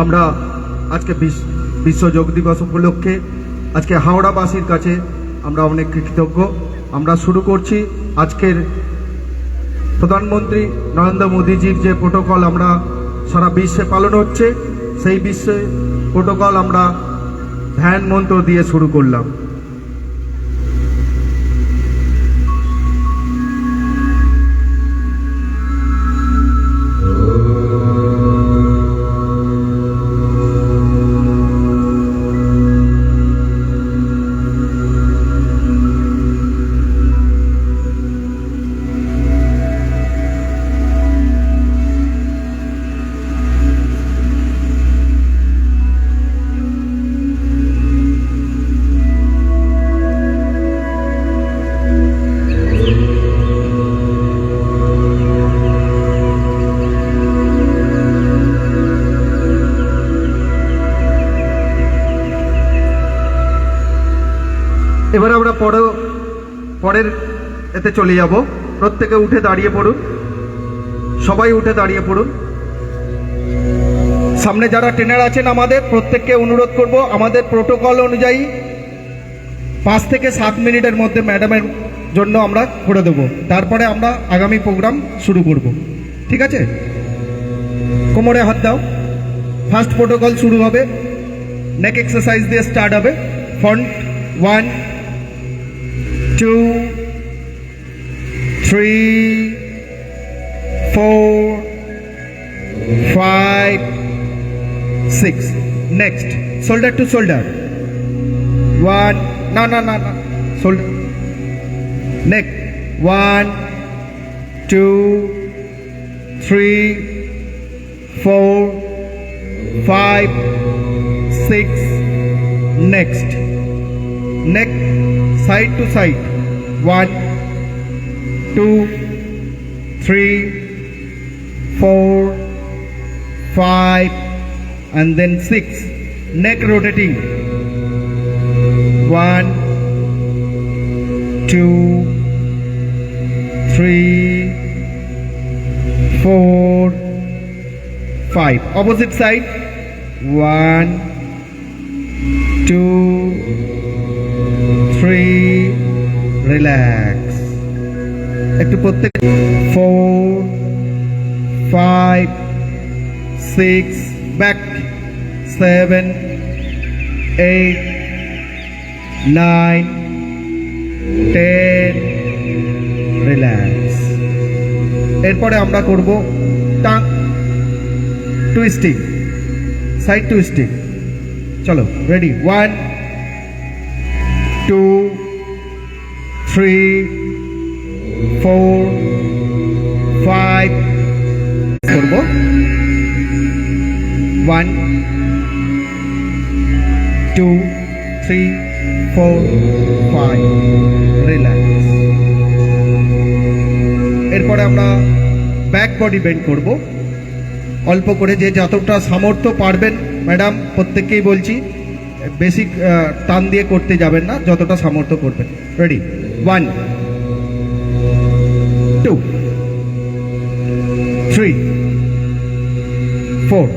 আমরা আজকে বিশ্ব যোগ দিবস উপলক্ষে আজকে হাওড়াবাসীর কাছে আমরা অনেক কৃতজ্ঞ। আমরা শুরু করছি আজকের প্রধানমন্ত্রী নরেন্দ্র মোদীজির যে প্রোটোকল আমরা সারা বিশ্বে পালন হচ্ছে, সেই বিশ্বে প্রোটোকল আমরা ধ্যান মন্ত্র দিয়ে শুরু করলাম। এবার আমরা পরের এতে চলে যাব। প্রত্যেকে উঠে দাঁড়িয়ে পড়ুন, সবাই উঠে দাঁড়িয়ে পড়ুন। সামনে যারা ট্রেনার আছেন আমাদের প্রত্যেককে অনুরোধ করব, আমাদের প্রোটোকল অনুযায়ী 5 থেকে 7 মিনিটের মধ্যে ম্যাডামের জন্য আমরা করে দেবো, তারপরে আমরা আগামী প্রোগ্রাম শুরু করব। ঠিক আছে? কোমরে হাত দাও। ফার্স্ট প্রোটোকল শুরু হবে, নেক এক্সারসাইজ দিয়ে স্টার্ট হবে। Front 1 2 3 4 5 6. Next, shoulder to shoulder. 1 no shoulder neck. 1 2 3 4 5 6. Next, neck side to side. 1 2 3 4 5 and then 6. Neck rotating. 1 2 3 4 5. Opposite side. 1 2 3. Relax. একটু প্রত্যেক 4 5 6. Back. 7 8 9 10. রিল্যাক্স। এরপরে আমরা করব টাং টুইস্টিং, সাইড টুইস্টিং। চলো, রেডি? 1 2 3 4 5 করব। 1 2 3 4 5. রিল্যাক্স। এরপরে আমরা ব্যাক বডি বেন্ড করব অল্প করে, যে যতটা সামর্থ্য পারবেন। ম্যাডাম প্রত্যেককেই বলছি, বেশি টান দিয়ে করতে যাবেন না, যতটা সামর্থ্য করবেন। রেডি? 1 2 3 4.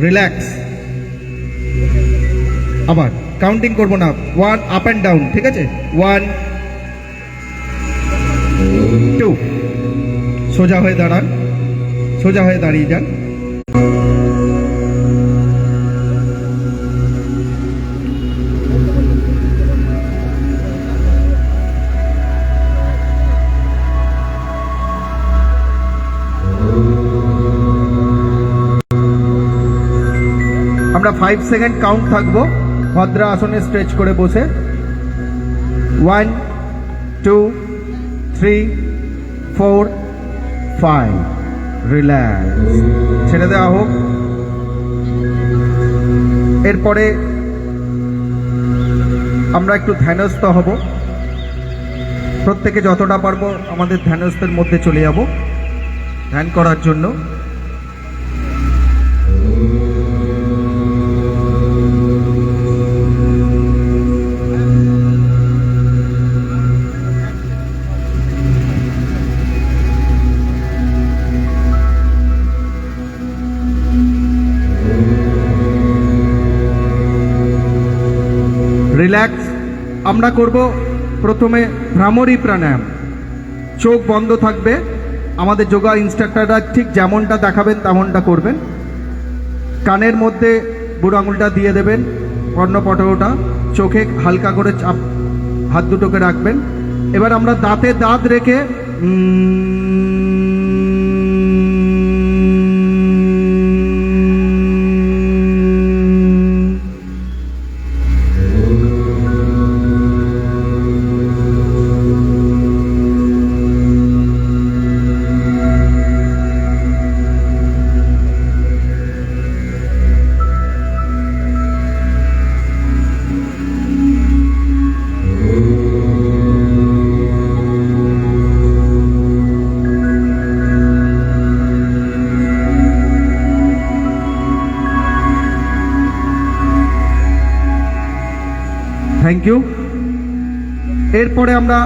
রিল্যাক্স। আবার কাউন্টিং করব না, 1 আপ অ্যান্ড ডাউন। ঠিক আছে? 1 2. সোজা হয়ে দাঁড়ান, সোজা হয়ে দাঁড়িয়ে যান। আমরা 5 সেকেন্ড কাউন্ট থাকবো ভদ্রা আসনে স্ট্রেচ করে বসে। 1 2 3 4 5 রিল্যাক্স, ছেড়ে দেওয়া হোক। এরপরে আমরা একটু ধ্যানস্থ হব, প্রত্যেকে যতটা পারবো আমাদের ধ্যানস্থের মধ্যে চলে যাব ধ্যান করার জন্য। রিল্যাক্স। আমরা করব প্রথমে ভ্রামরী প্রাণায়াম। চোখ বন্ধ থাকবে, আমাদের যোগা ইনস্ট্রাক্টররা ঠিক যেমনটা দেখাবেন তেমনটা করবেন। কানের মধ্যে বুড়ো আঙুলটা দিয়ে দেবেন, কর্ণপটলটা, চোখে হালকা করে চাপ, হাত দুটোকে রাখবেন। এবার আমরা দাঁতে দাঁত রেখে থ্যাংক ইউ। এরপরে আমরা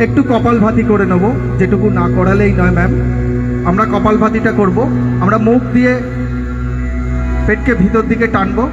একটু কপালভাতি করে নেব, যেটুকু না করালেই নয় ম্যাম। আমরা কপালভাতিটা করব। আমরা মুখ দিয়ে পেটকে ভিতর দিকে টানবো,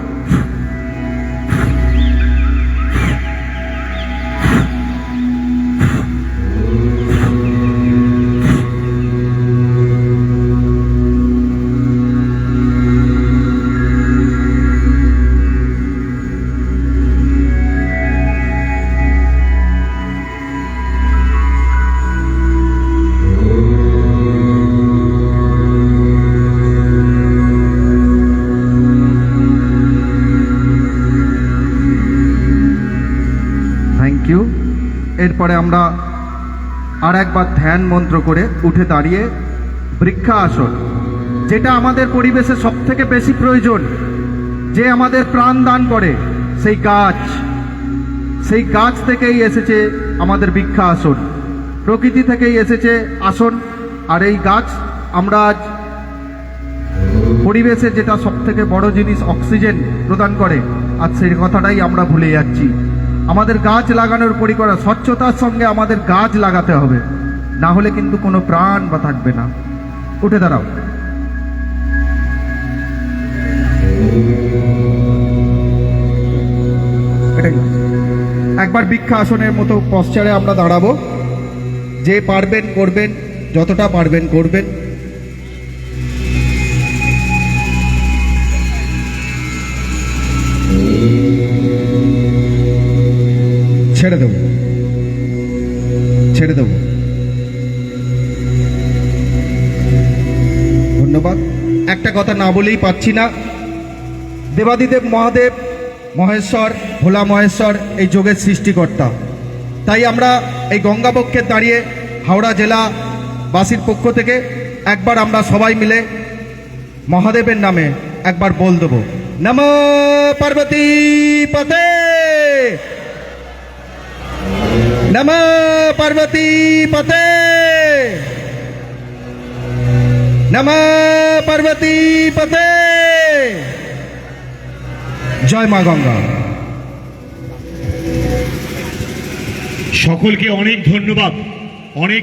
থ্যাংক ইউ। এরপরে আমরা আর একবার ধ্যান মন্ত্র করে উঠে দাঁড়িয়ে বৃক্ষা আসন, যেটা আমাদের পরিবেশে সব থেকে বেশি প্রয়োজন, যে আমাদের প্রাণ দান করে সেই গাছ থেকেই এসেছে আমাদের বৃক্ষা আসন, প্রকৃতি থেকেই এসেছে আসন। আর এই গাছ আমরা আজ পরিবেশে যেটা সব থেকে বড় জিনিস অক্সিজেন প্রদান করে, আর সেই কথাটাই আমরা ভুলে যাচ্ছি। আমাদের গাছ লাগানোর পরিকল্পনা, স্বচ্ছতার সঙ্গে আমাদের গাছ লাগাতে হবে, না হলে কিন্তু কোনো প্রাণ বা থাকবে না। উঠে দাঁড়াও। একবার বৃক্ষা আসনের মতো পশ্চারে আমরা দাঁড়াবো। যে পারবেন করবেন, যতটা পারবেন করবেন। ছেড়ে দেব, ছেড়ে দেব। ধন্যবাদ। একটা কথা না বলেই পাচ্ছি না, দেবাদিদেব মহাদেব মহেশ্বর, ভোলা মহেশ্বর এই যোগের সৃষ্টিকর্তা। তাই আমরা এই গঙ্গাবক্ষে দাঁড়িয়ে হাওড়া জেলা বাসীর পক্ষ থেকে একবার আমরা সবাই মিলে মহাদেবের নামে একবার বল দেব, নমঃ পার্বতী পতে, নমঃ পার্বতী পতে, নমঃ পার্বতী পতে। জয় মা গঙ্গা। সকলকে অনেক ধন্যবাদ। অনেক